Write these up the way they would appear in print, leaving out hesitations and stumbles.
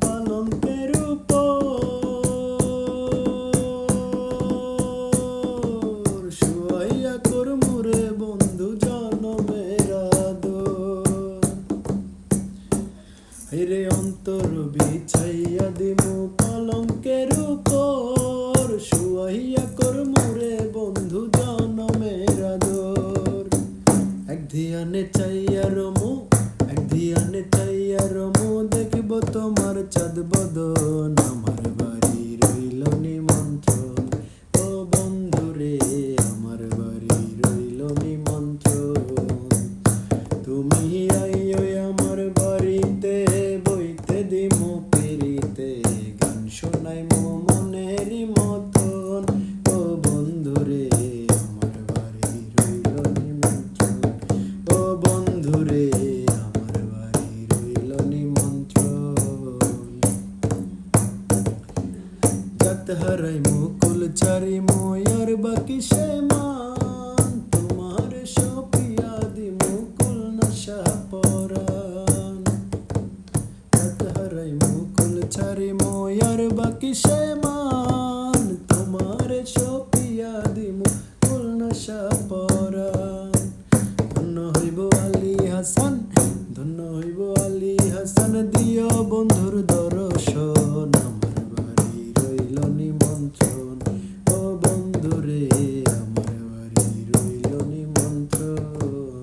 পালঙ্কের উপর শুয়াইয়া করমু রে বন্ধু জনমের আদর। হায়রে অন্তর বিছাইয়া দিমু পালঙ্কের উপর শুয়াইয়া করমু রে বন্ধু জনমের আদর। এক ধিয়ানে চাইয়া রমু, এক ধিয়ানে চাইয়া রমু, দেখিব তোমার চাঁদ বদন। আমার বাড়ি রইল নিমন্ত্রণ, ও বন্ধু রে আমার বাড়ি রইল নিমন্ত্রণ। তুমি আইও আমার বাড়িতে, বইতে দিমু পিরিতে, গান শোনাইমু মনেরই মতন। ও বন্ধু রে আমার বাড়ি রইল নিমন্ত্রণ, ও বন্ধু রে আমার বাড়ি রইল নিমন্ত্রণ। জাত হারাইমু কুল ছাড়িমু আর বাকি সে মান, তোমার সপিয়া দিমু কুল নশা পরান। জাত হারাইমু কুল ছাড়িমু আর বাকি সে মান, তোমার সপিয়া দিমু কুল নশা পরান। ধন্য হইব আলী হাসান, ধন্য হইব আলী হাসান, দিও বন্ধুর দর্শন। আমার বাড়ি রইল নিমন্ত্রণ, ও বন্ধু রে আমার বাড়ি রইল নিমন্ত্রণ।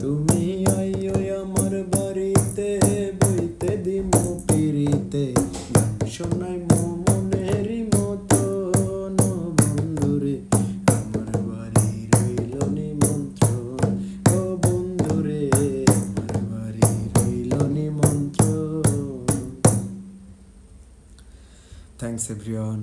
তুমি আইও আমার বাড়িতে, বইতে দিমু পিরিতে, গান শোনাইমু মনেরই মতন। ও বন্ধু রে আমার বাড়ি রইল নিমন্ত্রণ, ও বন্ধু রে আমার বাড়ি রইল নিমন্ত্রণ। Thanks everyone.